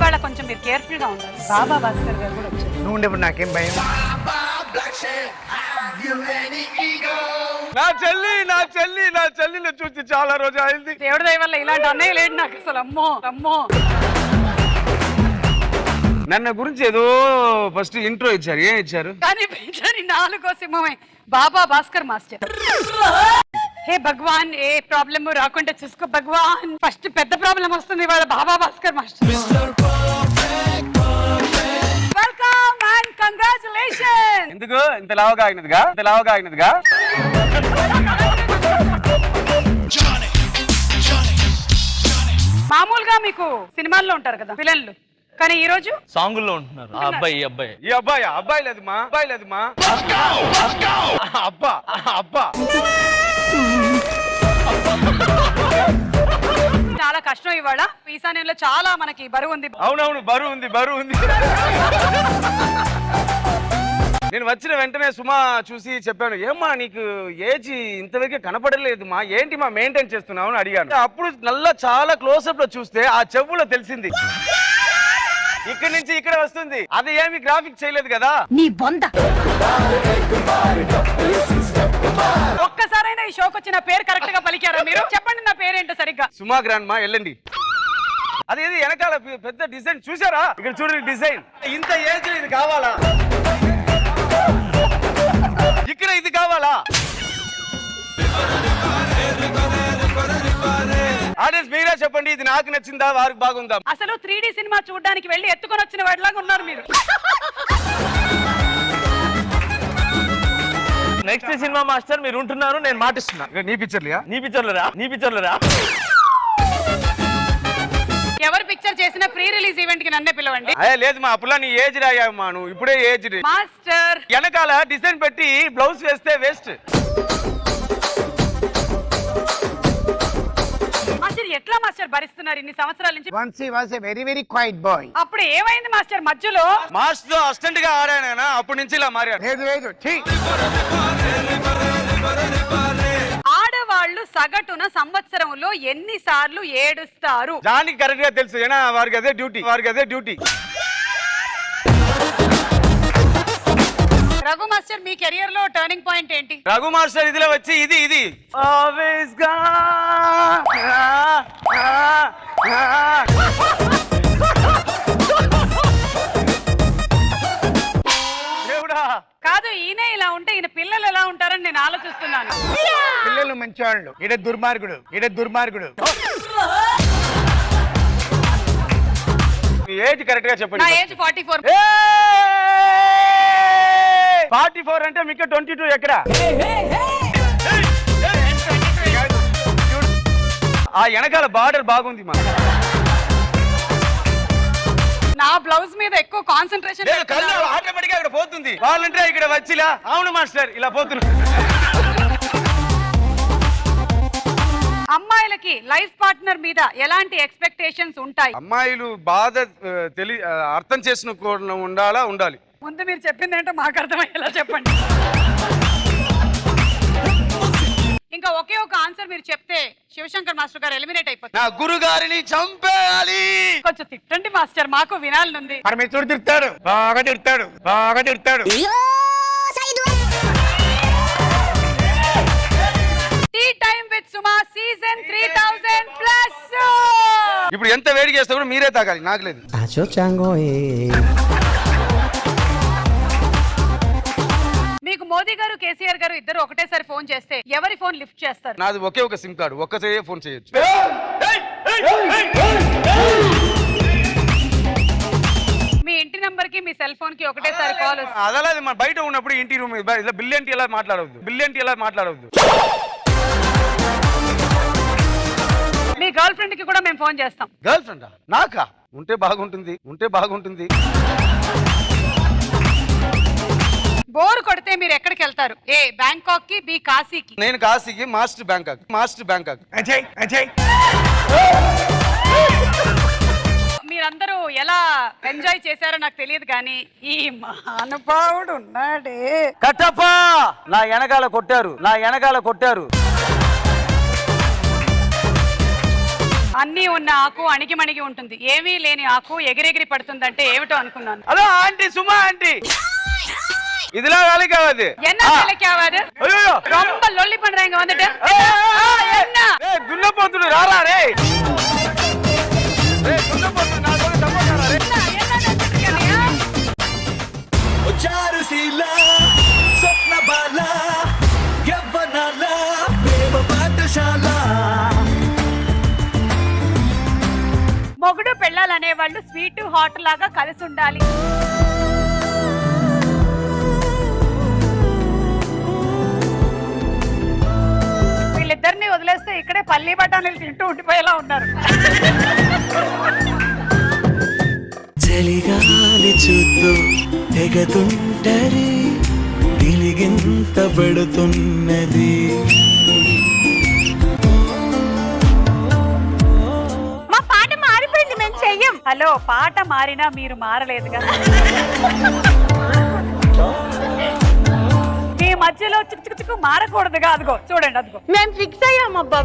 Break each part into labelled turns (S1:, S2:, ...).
S1: ఇవాళ కొంచెం మీరు కేర్ఫుల్ గా ఉండాలి. బాబా భాస్కర్ గారు కూడా వచ్చారు.
S2: నువ్వు ఉండేప్పుడు నాకేం భయం.
S3: నా చెల్లిని చూసి చాలా రోజు అయింది.
S1: దేవుడి దయ వల్ల ఇలాంటి అన్నయ్య లేడు నాకు అసలు. అమ్మో అమ్మో.
S3: నన్ను గురించి ఏదో ఫస్ట్ ఇంట్రో ఇచ్చారు. ఏం ఇచ్చారు?
S1: కానీ పెంచని 4వ సింహమే బాబా భాస్కర్ మాస్టర్. హే భగవాన్, ఏ ప్రాబ్లమ్ రాకుండా చూసుకో భగవాన్. ఫస్ట్ పెద్ద ప్రాబ్లం వస్తుంది ఇవాళ Baba Bhaskar master. Welcome and congratulation.
S3: ఎందుకు ఇంత లావుగా అయినదిగా?
S1: మామూలుగా మీకు సినిమాల్లో ఉంటారు కదా విలన్లు, కానీ ఈ రోజు
S4: సాంగుల్లో ఉంటున్నారు.
S3: ఈ అబ్బాయి లేదు మా అబ్బా
S1: చాలా కష్టం ఇవాళ. ఈశాన్యంలో చాలా మనకి బరువు ఉంది.
S3: అవునవును, బరువు ఉంది. నేను వచ్చిన వెంటనే సుమా చూసి చెప్పాను, ఏమ్మా నీకు ఏజ్ ఇంతవరకు కనపడలేదు మా, ఏంటి మా మెయింటైన్ చేస్తున్నావు అని అడిగాను. అప్పుడు చాలా క్లోజ్అప్ లో చూస్తే ఆ చెవులో తెలిసింది ఇక్కడ నుంచి ఇక్కడ వస్తుంది. అది ఏమి గ్రాఫిక్ చేయలేదు కదా.
S1: నీ బొంద. ఒక్కసారైనా ఈ షోకి వచ్చిన పేరు కరెక్ట్ గా పలికారా మీరు? చెప్పండి నా పేరేంటో సరిగ్గా.
S3: సుమా గ్రాండ్ మా వెళ్ళండి. అదేది వెనకాల పెద్ద డిజైన్ చూసారా? ఇక్కడ చూడండి డిజైన్. ఇంత ఏజ్ ఇది కావాలా? ఇక్కడ ఇది కావాలా? ఆడియన్స్ మీరే చెప్పండి, ఇది నాకు నచ్చిందా వారికి బాగుందా?
S1: అసలు 3D సినిమా చూడడానికి వెళ్ళి ఎత్తుకొని వచ్చిన వాడిలాగా ఉన్నారు మీరు.
S4: నెక్స్ట్ సినిమా మాస్టర్ మీరు ఉంటున్నారు, నేను మాటిస్తున్నా.
S3: నీ పిక్చర్లరా
S1: ఎవరు పిక్చర్ చేసిన ప్రీ రిలీజ్ ఈవెంట్ కి నన్నే పిలవండి.
S3: అయ్యా లేదు మా అప్పులా నీ ఏజ్ రాయమ్మా, నువ్వు ఇప్పుడే ఏజ్.
S1: మాస్టర్
S3: వెనకాల డిజైన్ పెట్టి బ్లౌజ్ వేస్తే వేస్ట్.
S1: మాస్టర్ ఎట్లా మాస్టర్ భరిస్తున్నారు ఇన్ని సంవత్సరాల నుంచి?
S2: Once he was a very very quiet boy.
S1: అప్పుడు ఏమైంది మాస్టర్ మధ్యలో?
S3: మాస్టర్ అసిస్టెంట్ గా ఆడానా, అప్పటి నుంచి ఇలా మారాడు.
S2: లేదు
S1: ఆడవాళ్ళు సగటున సంవత్సరంలో ఎన్నిసార్లు ఏడుస్తారు?
S3: దానికి కరెక్ట్ గా తెలుసు, ఏనా వారికి అదే డ్యూటీ.
S1: రఘు మాస్టర్ మీ కెరియర్ లో టర్నింగ్ పాయింట్ ఏంటి?
S3: రఘు మాస్టర్ ఇదిలో వచ్చి ఇది Always గా దేవుడా.
S1: కాదు, ఈయన ఇలా ఉంటే ఈయన పిల్లలు ఎలా ఉంటారని నేను ఆలోచిస్తున్నాను.
S2: పిల్లలు మంచివాళ్ళు, ఈడ దుర్మార్గుడు.
S3: మీ ఏజ్ కరెక్ట్ గా చెప్పండి.
S1: నా ఏజ్ 44.
S3: 44 అంటే మీకు 22 ఎక్కడ? ఆ వెనకాల బార్డర్ బాగుంది మా.
S1: నా బ్లౌజ్ మీద ఎక్కువ కాన్సంట్రేషన్.
S3: ఆటోమేటిక్ అక్కడ పోతుంది. వాళ్ళంటే ఇక్కడ వచ్చిలా. అవును మాస్టర్, ఇలా పోతున్నా.
S1: అమ్మాయిలకి లైఫ్ పార్ట్నర్ మీద ఎలాంటి ఎక్స్పెక్టేషన్స్ ఉంటాయి?
S3: అమ్మాయిలు బాధ అర్థం చేసుకుని ఉండాలి.
S1: ముందు మీరు చెప్పింది ఏంటో మాకు అర్థమయ్యేలా చెప్పండి. ఇంకా ఒకే ఒక ఆన్సర్ మీరు చెప్తే శివశంకర్ మాస్టర్ గారు ఎలిమినేట్ అయిపోతారు.
S3: నా గురుగారిని చంపేయాలి.
S1: కొంచెం తిట్టండి మాస్టర్, మాకు వినాలనుంది.
S2: పరమేశ్వరుడు తిడతాడు, బాగా తిడతాడు.
S1: Tea time with Suma season 3000+.
S3: ఇప్పుడు ఎంత వేడి చేస్తా కూడా మీరే తాగాలి, నాకు లేదు.
S1: మీకు మోదీ గారు కేసీఆర్ గారు ఇద్దరు ఒకటేసారి ఫోన్ చేస్తే ఎవరి ఫోన్ లిఫ్ట్ చేస్తారు?
S3: నాది ఒకే ఒక సిమ్ కార్డు, ఒక్కసారి ఫోన్ చేయొచ్చు.
S1: మీ ఇంటి నంబర్ కి మీ సెల్ ఫోన్ కి ఒకటేసారి కాల్ వస్తుంది.
S3: అదలాది మన బయట ఉన్నప్పుడు ఇంటి రూమ్ బిలియన్ ఎలా మాట్లాడవద్దు.
S1: మీ గర్ల్ ఫ్రెండ్ కి కూడా మేము ఫోన్ చేస్తాం.
S3: గర్ల్ ఫ్రెండా? నాకా? ఉంటే బాగుంటుంది.
S1: బోర్ కొడితే మీరు ఎక్కడికి వెళ్తారు? ఏ బ్యాంకాక్ కి, బి కాశీకి.
S3: నేను కాశీకి, మాస్టర్ బ్యాంకాక్.
S1: మీరందరూ ఎలా ఎంజాయ్ చేశారో నాకు తెలియదు, కానీ ఈ మహానుభావుడు ఉన్నాడే.
S3: కట్టప్ప నా వెనకాల కొట్టారు.
S1: అన్నీ ఉన్న ఆకు అణిగిమణిగి ఉంటుంది, ఏమీ లేని ఆకు ఎగిరెగిరి పడుతుందంటే ఏమిటో అనుకున్నాను.
S3: హలో ఆంటీ, సుమా ఆంటీ, இதுல வேலைக்கு ஆகாது.
S1: என்ன வேலைக்கு ஆகாது?
S3: ஐயோ
S1: ரொம்ப லொல்லி பண்றாங்க வந்துட்டு. என்ன
S3: ஏய் துண்ண போத்துடு ராரா டேய். ஏய் துண்ண போத்துடு நான் சொல்ல தப்பா டேய்.
S1: என்ன நினைச்சிருக்கீங்க?
S5: చారుశీల స్వప్న బాల యవ్వనాల ప్రేమ పాఠశాల.
S1: మొగుడు పెళ్ళాలనే వాళ్ళు స్వీట్ హాట్ లాగా కలిసి ఉండాలి. వీళ్ళిద్దరిని వదిలేస్తే ఇక్కడే పల్లి బఠానీలు తింటూ ఉండిపోయేలా ఉన్నారు.
S5: చలిగాలి చూద్దు తెగతుంటరి తిలిగింత పడుతున్నది.
S1: మా పాట మారిపోయింది, మేము చెయ్యం. హలో, పాట మారినా మీరు మారలేదుగా. మీ మధ్యలో చిక్కు మారకూడదుగా. అదిగో చూడండి, అదిగో
S6: మేము ఫిక్స్ అయ్యాం అబ్బా.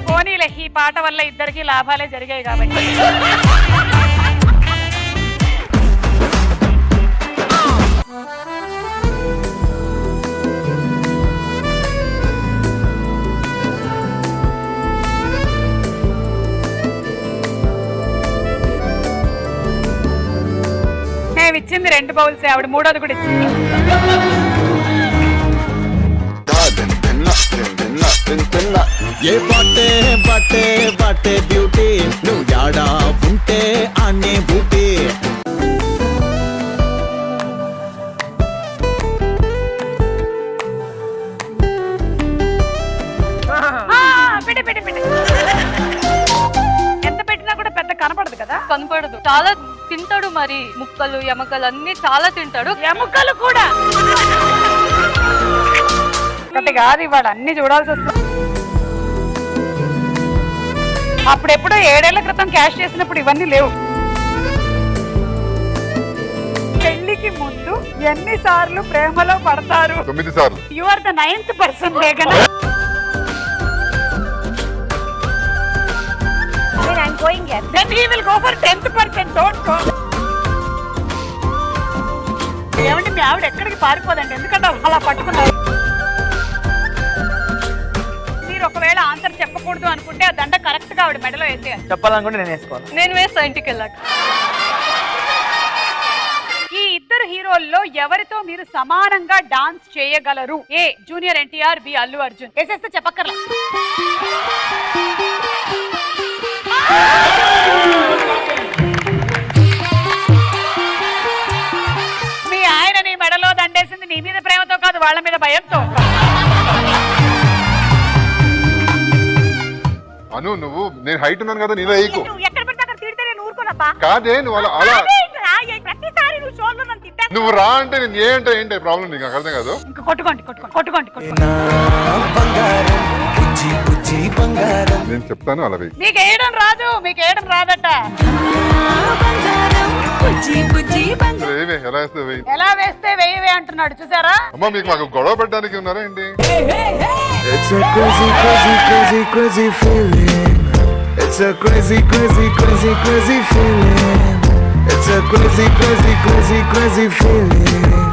S1: పోనీలే, ఈ పాట వల్ల ఇద్దరికి లాభాలే జరిగాయి కాబట్టి. మేము ఇచ్చింది 2 బౌల్స్, ఆవిడ 3వది కూడా ఇచ్చింది.
S5: ఏ బాటే బాటే బాటే బ్యూటీ, నువ్వు యాడా ఉంటే అనే బూటీ.
S1: పెట్టి ఎంత పెట్టినా కూడా పెద్ద కనపడదు కదా.
S6: కనపడదు, చాలా తింటాడు. మరి ముక్కలు ఎమకలు అన్ని చాలా తింటాడు.
S1: ఎముకలు కూడా ఒకటి కాదు, ఇవాళ అన్ని చూడాల్సి వస్తుంది. అప్పుడెప్పుడో 7 ఏళ్ల క్రితం క్యాష్ చేసినప్పుడు ఇవన్నీ లేవు. పెళ్లికి ముందు ఎన్నిసార్లు ప్రేమలో పడతారు?
S7: 9 సార్లు.
S1: You are the 9th person లేకనా?
S6: I'm going here.
S1: Then he will go for 10th person. Don't go. ఏమంటే మీ ఆవిడ ఎక్కడికి పారిపోదండి, ఎందుకంటే అలా పట్టుకున్నారు. మీరు ఒకవేళ ఆన్సర్ చెప్పకూడదు అనుకుంటే ఆ దండ కరెక్ట్ గా ఆవిడ మెడలో వేసేయాలి.
S3: చెప్పాలనుకుంటే నేను వేసుకోవాలి.
S6: నేను వేస్తా ఇంటికి వెళ్ళాక.
S1: ఈ ఇద్దరు హీరోల్లో ఎవరితో మీరు సమానంగా డాన్స్ చేయగలరు? ఏ జూనియర్ ఎన్టీఆర్, బి అల్లు అర్జున్. వేసేస్తే చెప్పక్కర్లా. మీ ఆయన నీ మెడలో దండేసింది నీ మీద ప్రేమతో కాదు, వాళ్ళ మీద భయంతో.
S7: అను నువ్వు, నేను హైట్ ఉన్నాను కదా, నీలో వేయకు.
S1: ఎక్కడ పడితే అక్కడ తిడితే నేను ఊరుకోనబ్బా.
S7: కాదే నువ్వు అలా
S1: ప్రతిసారి నువ్వు షోల్లో నన్ను తిట్టా.
S7: నువ్వు రా అంటే నేను ఏంటి ప్రాబ్లం నీకు నాకు అర్థం కాదు.
S1: ఇంకా కొట్టుకోండి.
S5: నా బంగారం బుజ్జి బుజ్జి బంగారం.
S7: నేను చెప్తాను అలా వేయి.
S1: మీకు వేయడం రాదు, మీకు వేయడం రాదట.
S7: సరే, వేయి, ఎలా వేస్తే వేయి.
S1: ఎలా వేస్తే వేయవే అంటున్నాడు, చూసారా?
S7: అమ్మా మీకు మాకు గొడవ పెట్టడానికి ఉన్నారా ఏంటి?
S5: It's a crazy, crazy, crazy, crazy feeling. It's a crazy, crazy, crazy, crazy feeling. It's a crazy, crazy, crazy, crazy feeling.